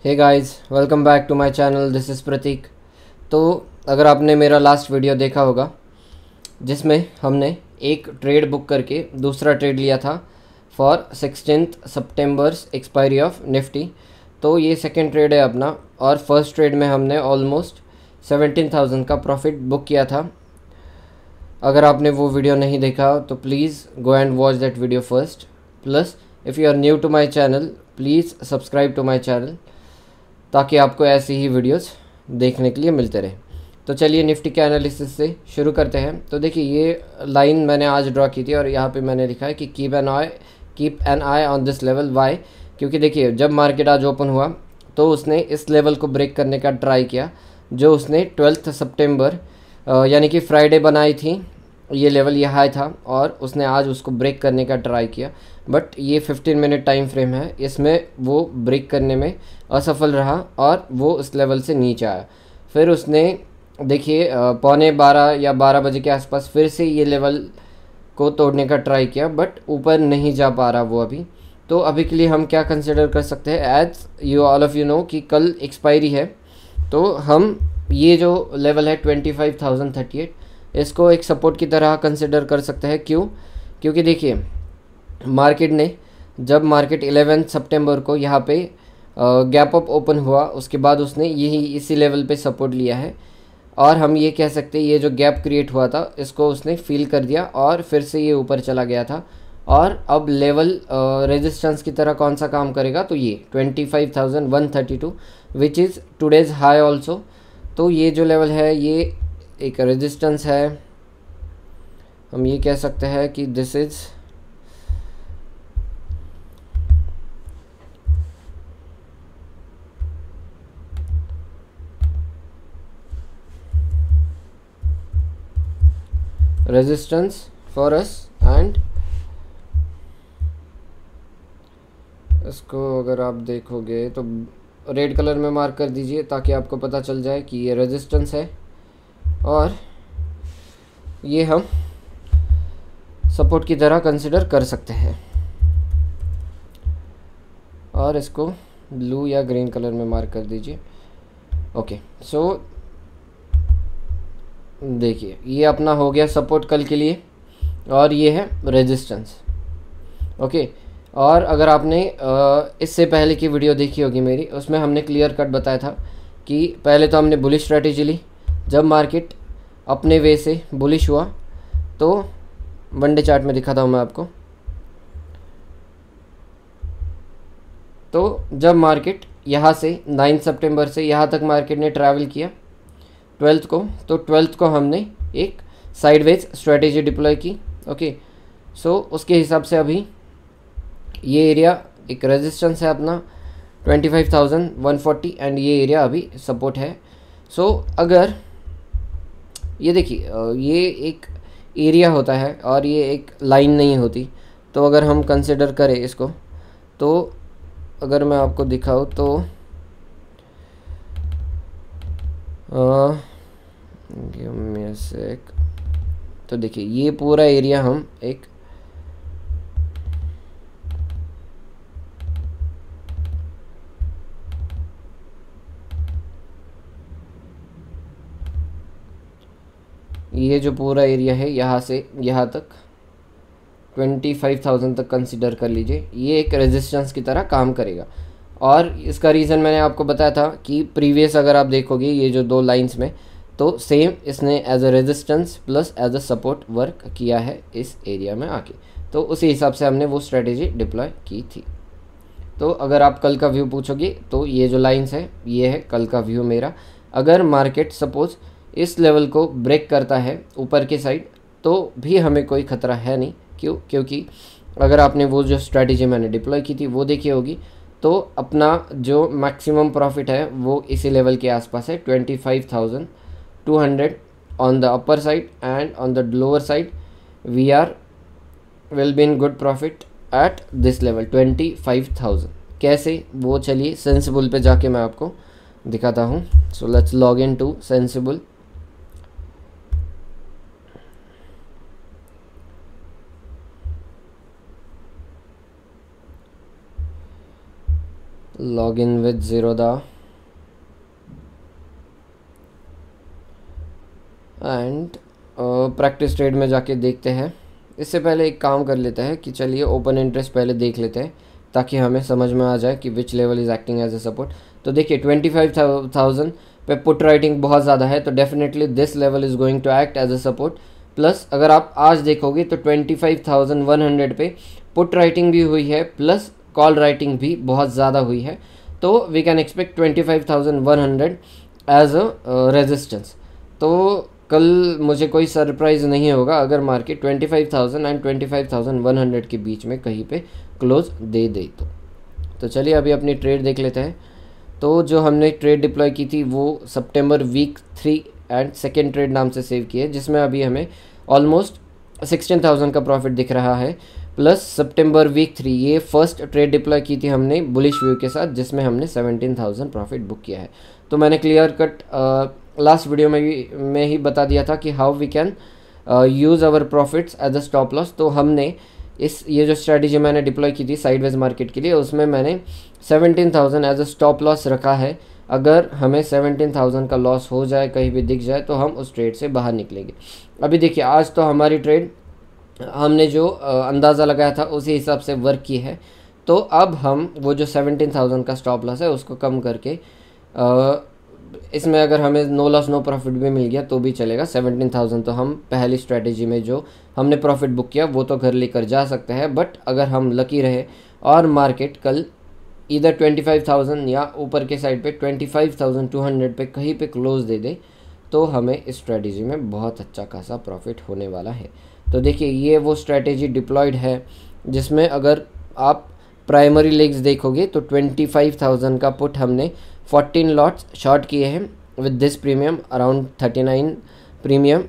Hey guys, welcome back to my channel. This is Prateek. तो अगर आपने मेरा लास्ट वीडियो देखा होगा जिसमें हमने एक ट्रेड बुक करके दूसरा ट्रेड लिया था फॉर 16 सितंबर्स एक्सपायरी ऑफ निफ्टी, तो ये सेकंड ट्रेड है अपना। और फर्स्ट ट्रेड में हमने ऑलमोस्ट 17,000 का प्रॉफिट बुक किया था। अगर आपने वो वीडियो नहीं देखा तो please go and watch that video first. Plus if you are new to my channel, please subscribe to my channel ताकि आपको ऐसी ही वीडियोस देखने के लिए मिलते रहे। तो चलिए निफ्टी के एनालिसिस से शुरू करते हैं। तो देखिए, ये लाइन मैंने आज ड्रॉ की थी और यहाँ पे मैंने लिखा है कि keep an eye on this level. Why? क्योंकि देखिए, जब मार्केट आज ओपन हुआ तो उसने इस लेवल को ब्रेक करने का ट्राई किया जो उसने 12 सितंबर यानी कि फ्राइडे बनाई थी। ये लेवल ये हाई था और उसने आज उसको ब्रेक करने का ट्राई किया, बट ये 15 मिनट टाइम फ्रेम है, इसमें वो ब्रेक करने में असफल रहा और वो उस लेवल से नीचे आया। फिर उसने देखिए 11:15 या 12 बजे के आसपास फिर से ये लेवल को तोड़ने का ट्राई किया, बट ऊपर नहीं जा पा रहा वो अभी। तो अभी के लिए हम क्या कंसिडर कर सकते हैं, as you all of you know कि कल एक्सपायरी है, तो हम ये जो लेवल है 25,038, इसको एक सपोर्ट की तरह कंसिडर कर सकते हैं। क्यों? क्योंकि देखिए, मार्केट ने जब मार्केट 11 सितंबर को यहाँ पे गैप अप ओपन हुआ, उसके बाद उसने यही इसी लेवल पे सपोर्ट लिया है। और हम ये कह सकते हैं ये जो गैप क्रिएट हुआ था इसको उसने फील कर दिया और फिर से ये ऊपर चला गया था। और अब लेवल रेजिस्टेंस की तरह कौन सा काम करेगा, तो ये 25,132 which is today's high also. तो ये जो लेवल है ये एक रेजिस्टेंस है। हम ये कह सकते हैं कि this is resistance for us. And इसको अगर आप देखोगे तो रेड कलर में मार्क कर दीजिए ताकि आपको पता चल जाए कि ये रेजिस्टेंस है और ये हम सपोर्ट की तरह कंसिडर कर सकते हैं। और इसको ब्लू या ग्रीन कलर में मार्क कर दीजिए। ओके, सो देखिए, ये अपना हो गया सपोर्ट कल के लिए और ये है रेजिस्टेंस। ओके, और अगर आपने इससे पहले की वीडियो देखी होगी मेरी, उसमें हमने क्लियर कट बताया था कि पहले तो हमने बुलिश स्ट्रेटेजी ली। जब मार्केट अपने वे से बुलिश हुआ तो वनडे चार्ट में दिखाता हूँ मैं आपको। तो जब मार्केट यहाँ से 9 सितंबर से यहाँ तक मार्केट ने ट्रैवल किया 12th को, तो 12th को हमने एक साइडवेज स्ट्रेटेजी डिप्लॉय की। ओके, सो उसके हिसाब से अभी ये एरिया एक रेजिस्टेंस है अपना 25,140 एंड ये एरिया अभी सपोर्ट है। सो अगर ये देखिए, ये एक एरिया होता है और ये एक लाइन नहीं होती। तो अगर हम कंसिडर करें इसको, तो अगर मैं आपको दिखाऊँ तो गिव मी अ सेक। तो देखिए, ये पूरा एरिया हम एक ये जो पूरा एरिया है यहाँ से यहाँ तक 25,000 तक कंसिडर कर लीजिए, ये एक रेजिस्टेंस की तरह काम करेगा। और इसका रीज़न मैंने आपको बताया था कि प्रीवियस अगर आप देखोगे ये जो दो लाइंस में, तो सेम इसने as a resistance plus as a support work किया है इस एरिया में आके। तो उसी हिसाब से हमने वो स्ट्रेटेजी डिप्लॉय की थी। तो अगर आप कल का व्यू पूछोगे तो ये जो लाइंस है ये है कल का व्यू मेरा। अगर मार्केट सपोज़ इस लेवल को ब्रेक करता है ऊपर की साइड तो भी हमें कोई ख़तरा है नहीं। क्यों? क्योंकि अगर आपने वो जो स्ट्रैटेजी मैंने डिप्लॉय की थी वो देखी होगी, तो अपना जो मैक्सिमम प्रॉफिट है वो इसी लेवल के आसपास है 25,200 on the upper side and on the lower side we are will be in good profit at this level 25,000। कैसे वो, चलिए सेंसिबल पे जाके मैं आपको दिखाता हूँ। So let's log in to Sensibull. Log in with Zerodha and practice trade में जाके देखते हैं। इससे पहले एक काम कर लेते हैं कि चलिए ओपन इंटरेस्ट पहले देख लेते हैं ताकि हमें समझ में आ जाए कि which level is acting as a support. तो देखिए 25,000 पे पुट राइटिंग बहुत ज़्यादा है, तो definitely this level is going to act as a support. Plus अगर आप आज देखोगे तो 25,100 पे पुट राइटिंग भी हुई है, प्लस कॉल राइटिंग भी बहुत ज़्यादा हुई है, तो we can expect 25,100 as a resistance. तो कल मुझे कोई सरप्राइज़ नहीं होगा अगर मार्केट 25,000 एंड 25,100 के बीच में कहीं पे क्लोज दे दे तो चलिए अभी अपनी ट्रेड देख लेते हैं। तो जो हमने ट्रेड डिप्लॉय की थी वो सितंबर वीक 3 एंड सेकेंड ट्रेड नाम से सेव की है, जिसमें अभी हमें ऑलमोस्ट 16,000 का प्रॉफिट दिख रहा है। प्लस सितंबर वीक 3 ये फर्स्ट ट्रेड डिप्लॉय की थी हमने बुलिश व्यू के साथ, जिसमें हमने 17,000 प्रॉफिट बुक किया है। तो मैंने क्लियर कट लास्ट वीडियो में ही बता दिया था कि how we can use our profits as a stop loss. तो हमने ये जो स्ट्रेटजी मैंने डिप्लॉय की थी साइडवेज मार्केट के लिए, उसमें मैंने 17,000 एज अ स्टॉप लॉस रखा है। अगर हमें 17,000 का लॉस हो जाए, कहीं भी दिख जाए, तो हम उस ट्रेड से बाहर निकलेंगे। अभी देखिए आज तो हमारी ट्रेड हमने जो अंदाज़ा लगाया था उसी हिसाब से वर्क की है। तो अब हम वो जो 17,000 का स्टॉप लॉस है उसको कम करके इसमें अगर हमें नो लॉस नो प्रॉफिट भी मिल गया तो भी चलेगा। 17,000 तो हम पहली स्ट्रेटेजी में जो हमने प्रॉफिट बुक किया वो तो घर लेकर जा सकते हैं, बट अगर हम लकी रहे और मार्केट कल इधर 25,000 या ऊपर के साइड पे 25,200 पे कहीं पे क्लोज दे दे तो हमें इस स्ट्रेटेजी में बहुत अच्छा खासा प्रॉफिट होने वाला है। तो देखिए ये वो स्ट्रेटेजी डिप्लॉयड है जिसमें अगर आप प्राइमरी लेग्स देखोगे तो 25,000 का पुट हमने 14 लॉट्स शॉर्ट किए हैं with this premium around 39 premium,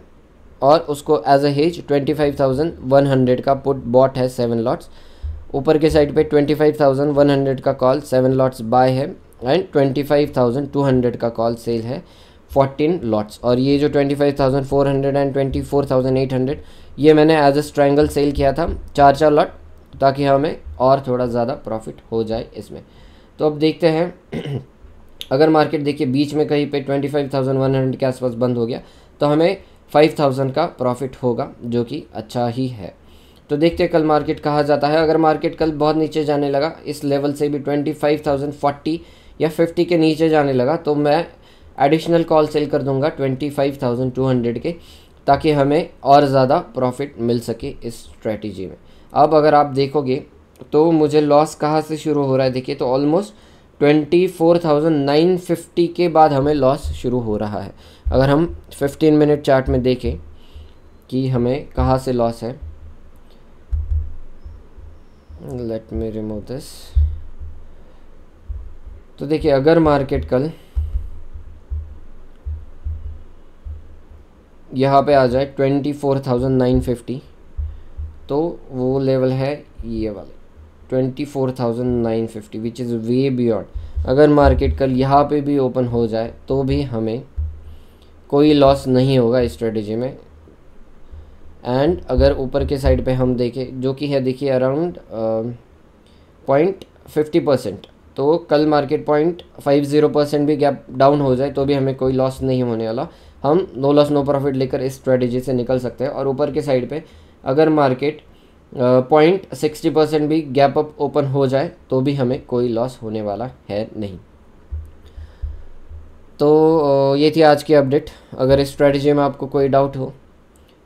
और उसको एज अ हेज 25,100 का पुट बॉट है 7 लॉट्स। ऊपर के साइड पे 25,100 का कॉल 7 लॉट्स बाय है एंड 25,200 का कॉल सेल है 14 लॉट्स। और ये जो 25,400 एंड 24,800 ये मैंने एज अ ट्रायंगल सेल किया था 4 लॉट, ताकि हमें और थोड़ा ज़्यादा प्रॉफिट हो जाए इसमें। तो अब देखते हैं अगर मार्केट देखिए बीच में कहीं पे 25,100 के आसपास बंद हो गया तो हमें 5,000 का प्रॉफिट होगा, जो कि अच्छा ही है। तो देखते हैं कल मार्केट कहाँ जाता है। अगर मार्केट कल बहुत नीचे जाने लगा, इस लेवल से भी 25,040 या 50 के नीचे जाने लगा, तो मैं एडिशनल कॉल सेल कर दूंगा 25,200 के, ताकि हमें और ज़्यादा प्रॉफिट मिल सके इस स्ट्रेटजी में। अब अगर आप देखोगे तो मुझे लॉस कहाँ से शुरू हो रहा है, देखिए तो ऑलमोस्ट 24,950 के बाद हमें लॉस शुरू हो रहा है। अगर हम 15 मिनट चार्ट में देखें कि हमें कहाँ से लॉस है, लेट मी रिमूव दिस। तो देखिए अगर मार्केट कल यहाँ पे आ जाए 24,950, तो वो लेवल है ये वाले 24,950 विच इज़ वे बियॉन्ड। अगर मार्केट कल यहाँ पे भी ओपन हो जाए तो भी हमें कोई लॉस नहीं होगा इस स्ट्रेटजी में। एंड अगर ऊपर के साइड पे हम देखें जो कि है देखिए अराउंड 0.50%, तो कल मार्केट 0.50% भी गैप डाउन हो जाए तो भी हमें कोई लॉस नहीं होने वाला। हम नो लॉस नो प्रॉफिट लेकर इस स्ट्रेटजी से निकल सकते हैं। और ऊपर के साइड पे अगर मार्केट 0.60% भी गैप अप ओपन हो जाए तो भी हमें कोई लॉस होने वाला है नहीं। तो ये थी आज की अपडेट। अगर इस स्ट्रेटजी में आपको कोई डाउट हो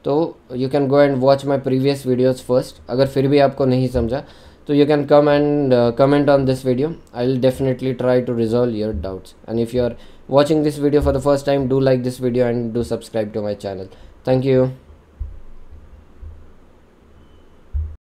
तो you can go and watch my previous videos first. अगर फिर भी आपको नहीं समझा तो you can come and comment on this video. I'll definitely try to resolve your doubts. And if you are watching this video for the first time, do like this video and do subscribe to my channel. Thank you.